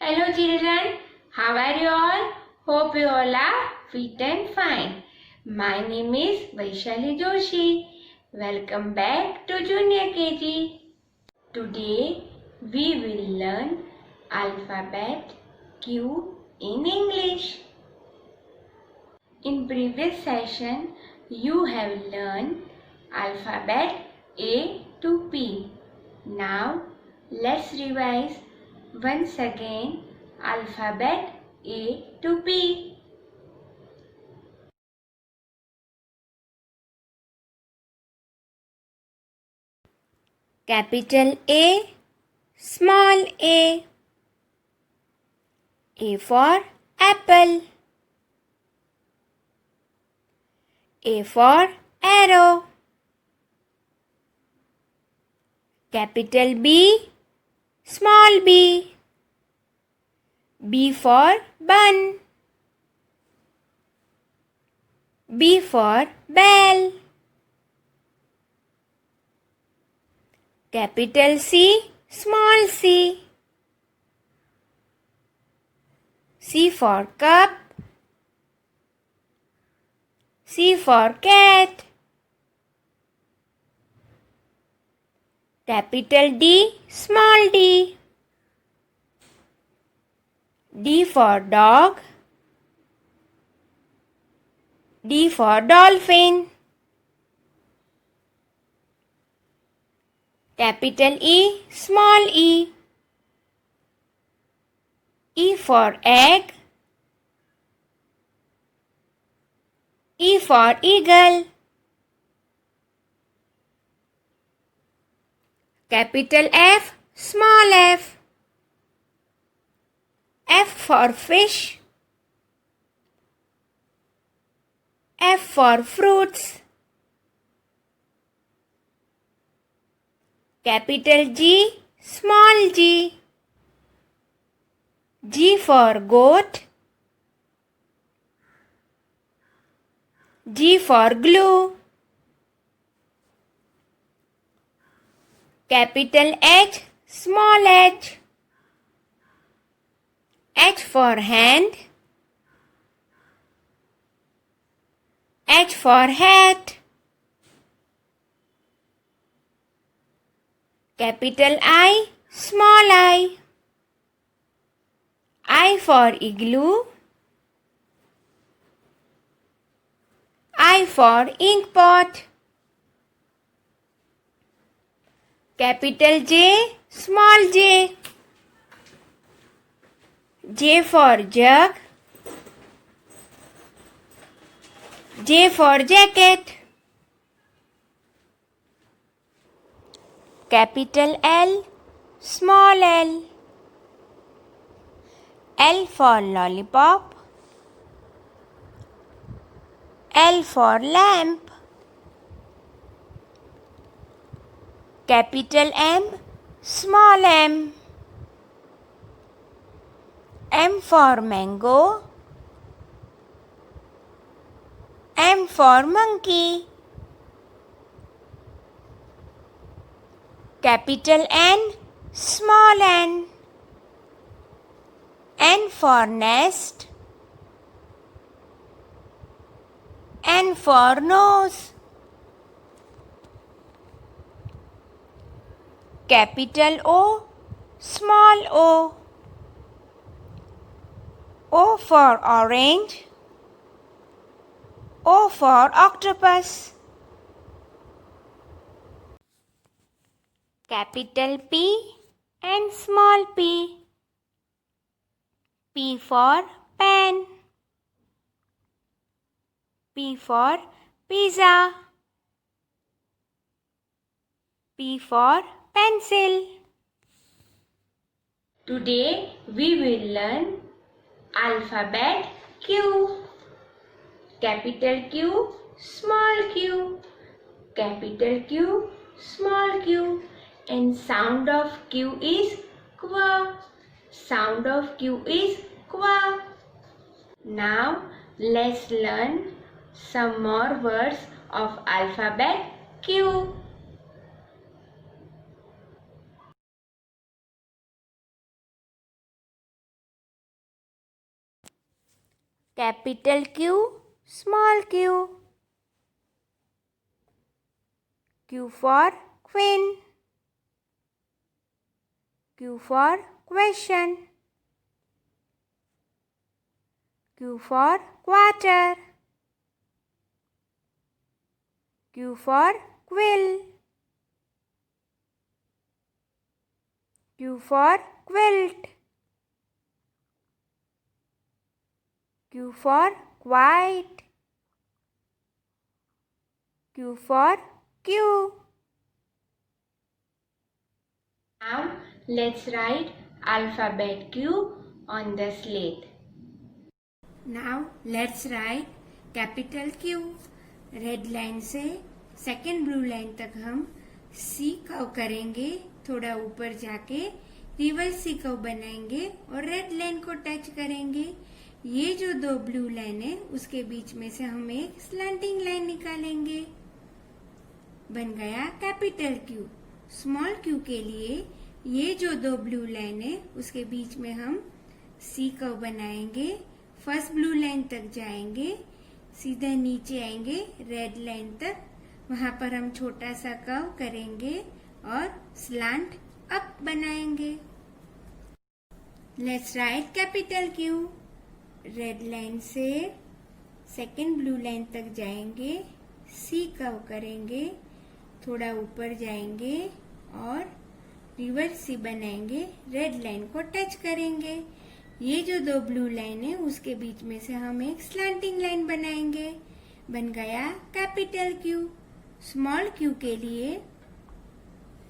Hello children, how are you all? Hope you all are fit and fine. My name is Vaishali Joshi. Welcome back to Junior KG. Today we will learn alphabet Q in English. In previous session you have learned alphabet A to P. Now let's revise once again alphabet A to P. Capital A, small a. A for apple. A for arrow. Capital B, small b. B for bun. B for bell. Capital C, small c. C for cup. C for cat. Capital D, small d. D for dog. D for dolphin. Capital E, small e. E for egg. E for eagle. Capital F, small f. F for fish. F for fruits. Capital G, small g. G for goat. G for glue. Capital H, small h. H for hand. H for hat. Capital I, small I. I for igloo. I for ink pot. Capital J, small j. J for jug. J for jacket. Capital L, small l. L for lollipop. L for lamp. Capital M, small m. M for mango. M for monkey. Capital N, small n. N for nest. N for nose. Capital O, small o. O for orange. O for octopus. Capital P and small p. P for pen. P for pizza. P for pencil. Today we will learn alphabet Q. Capital Q, small q. Capital Q, small q. And sound of Q is qua. Sound of Q is qua. Now let's learn some more words of alphabet Q. capital Q, small q. Q for queen. Q for question. Q for quarter. Q for quill. Q for quilt. Q for quiet. Q for Q. Now let's write alphabet Q on the slate. Now let's write capital Q. Red line से second blue line तक हम C curve करेंगे, थोड़ा ऊपर जाके reverse C curve बनाएंगे और red line को टच करेंगे। ये जो दो ब्लू लाइन है उसके बीच में से हम एक स्लैंटिंग लाइन निकालेंगे। बन गया कैपिटल क्यू। स्मॉल क्यू के लिए ये जो दो ब्लू लाइन है उसके बीच में हम सी कर्व बनाएंगे। फर्स्ट ब्लू लाइन तक जाएंगे, सीधा नीचे आएंगे रेड लाइन तक, वहां पर हम छोटा सा कर्व करेंगे और स्लैंट अप बनाएंगे। Let's write capital Q. Red line से सेकेंड ब्लू लाइन तक जाएंगे, सी कर्व करेंगे, थोड़ा ऊपर जाएंगे और रिवर्स सी बनाएंगे, रेड लाइन को टच करेंगे। ये जो दो ब्लू लाइन है उसके बीच में से हम एक स्लैंटिंग लाइन बनाएंगे। बन गया कैपिटल क्यू। स्मॉल क्यू के लिए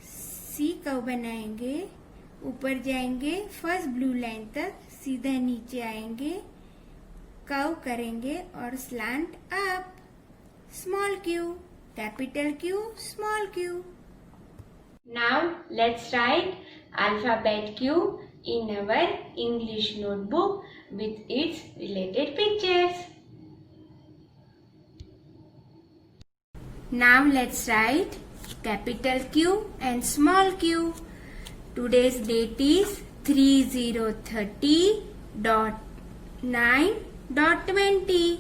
सी कर्व बनाएंगे, ऊपर जाएंगे फर्स्ट ब्लू लाइन तक, सीधा नीचे आएंगे, कर्व करेंगे और slant up. Small Q, capital Q, small Q. Now let's write alphabet Q in our English notebook with its related pictures. Now let's write capital Q and small q. Today's date is 30/30.9.20.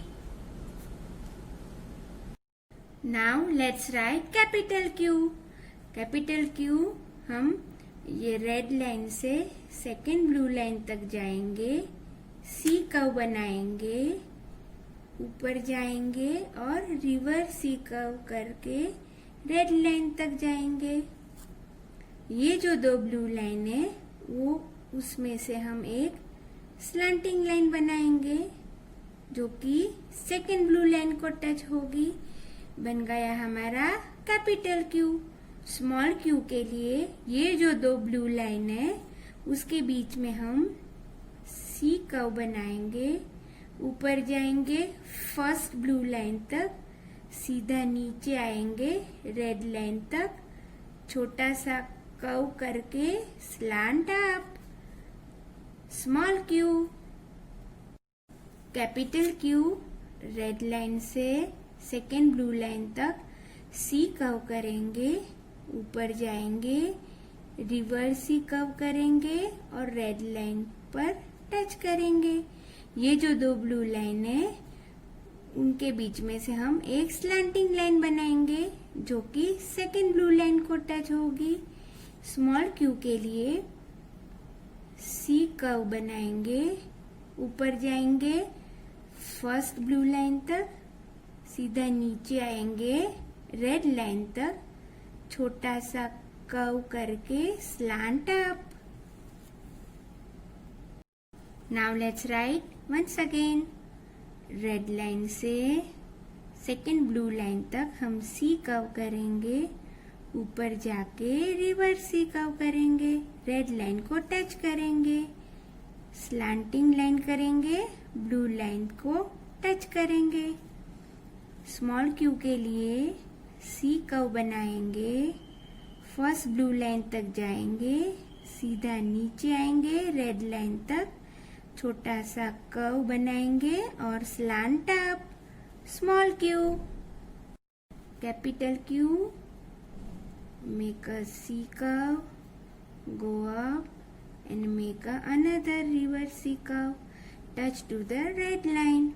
Now let's write capital Q. Capital Q हम ये red line से second blue line तक जाएंगे, सी curve बनाएंगे, ऊपर जाएंगे और reverse C curve करके रेड लाइन तक जाएंगे। ये जो दो ब्लू लाइन है वो उसमें से हम एक स्लैंटिंग लाइन बनाएंगे जो कि सेकेंड ब्लू लाइन को टच होगी। बन गया हमारा कैपिटल क्यू। स्मॉल क्यू के लिए ये जो दो ब्लू लाइन है उसके बीच में हम सी कर्व बनाएंगे, ऊपर जाएंगे फर्स्ट ब्लू लाइन तक, सीधा नीचे आएंगे रेड लाइन तक, छोटा सा कर्व करके slant up. Small Q, capital Q red line से सेकेंड ब्लू लाइन तक सी कर्व करेंगे, ऊपर जाएंगे, रिवर्स सी कर्व करेंगे और रेड लाइन पर टच करेंगे। ये जो दो ब्लू लाइन है उनके बीच में से हम एक स्लैंटिंग लाइन बनाएंगे जो कि सेकेंड ब्लू लाइन को टच होगी। स्मॉल क्यू के लिए सी कर्व बनाएंगे, ऊपर जाएंगे फर्स्ट ब्लू लाइन तक, सीधा नीचे आएंगे रेड लाइन तक, छोटा सा कर्व करके slant up. Now let's write once again. Red line से सेकेंड ब्लू लाइन तक हम सी कर्व करेंगे, ऊपर जाके रिवर्स सी कर्व करेंगे, रेड लाइन को टच करेंगे, स्लैंटिंग लाइन करेंगे, ब्लू लाइन को टच करेंगे। स्मॉल क्यू के लिए सी कर्व बनाएंगे, फर्स्ट ब्लू लाइन तक जाएंगे, सीधा नीचे आएंगे रेड लाइन तक, छोटा सा कर्व बनाएंगे और slant up. Small Q, capital Q make a C curve, go up and make another reverse C curve. touch to the red line.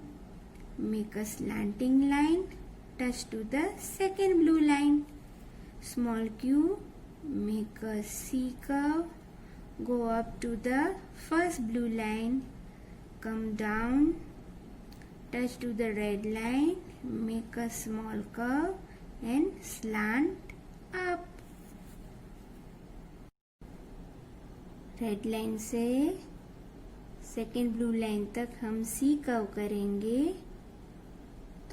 Make a slanting line, touch to the second blue line. Small q, make a C curve, go up to the first blue line, come down, touch to the red line, make a small curve and slant up. Red line से second blue line तक हम C curve करेंगे,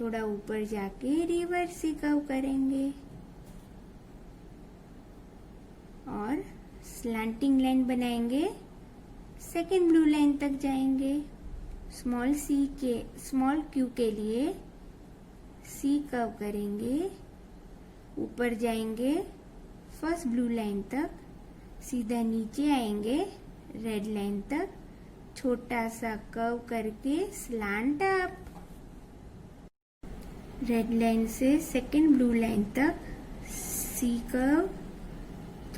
थोड़ा ऊपर जाके reverse C curve करेंगे और slanting line बनाएंगे, सेकेंड ब्लू लाइन तक जाएंगे। स्मॉल क्यू के लिए सी कर्व करेंगे, ऊपर जाएंगे फर्स्ट ब्लू लाइन तक, सीधा नीचे आएंगे रेड लाइन तक, छोटा सा कर्व करके स्लैंट अप। रेड लाइन से सेकेंड ब्लू लाइन तक सी कर्व,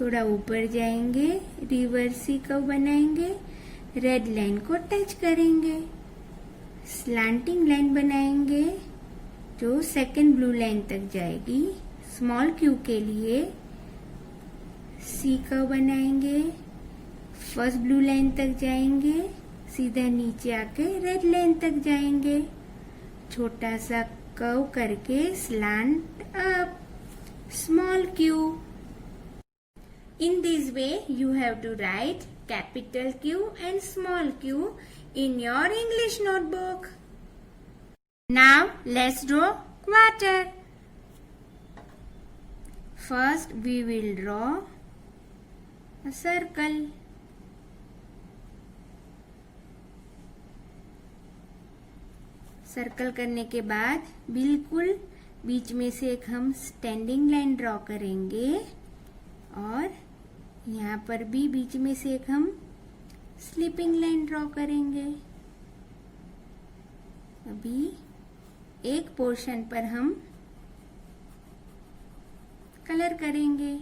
थोड़ा ऊपर जाएंगे, रिवर्स सी कर्व बनाएंगे, रेड लाइन को टच करेंगे, स्लैंटिंग लाइन बनाएंगे जो सेकेंड ब्लू लाइन तक जाएगी। स्मॉल क्यू के लिए सी कर्व बनाएंगे, फर्स्ट ब्लू लाइन तक जाएंगे, सीधा नीचे आके रेड लाइन तक जाएंगे, छोटा सा कर्व करके slant up. Small Q. In this way, you have to write capital Q and small q in your English notebook. Now, let's draw quarter. First, we will draw a circle. Circle करने के बाद बिल्कुल बीच में से एक हम standing line draw करेंगे और यहाँ पर भी बीच में से एक हम स्लीपिंग लाइन ड्रॉ करेंगे। अभी एक पोर्शन पर हम कलर करेंगे।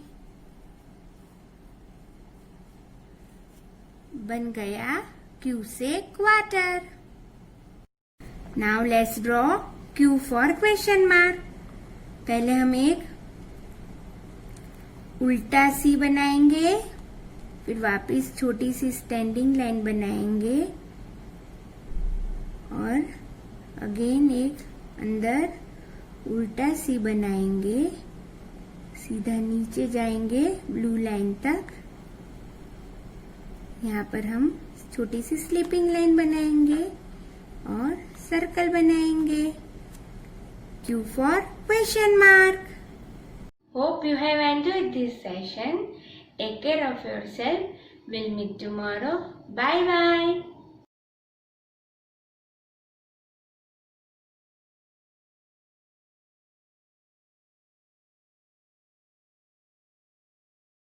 बन गया Q से quarter. Now let's draw Q for question mark. पहले हम एक उल्टा सी बनाएंगे, फिर वापस छोटी सी स्टैंडिंग लाइन बनाएंगे और अगेन एक अंदर उल्टा सी बनाएंगे, सीधा नीचे जाएंगे ब्लू लाइन तक। यहाँ पर हम छोटी सी स्लीपिंग लाइन बनाएंगे और सर्कल बनाएंगे। Q for question mark. Hope you have enjoyed this session. Take care of yourself. We'll meet tomorrow. Bye bye.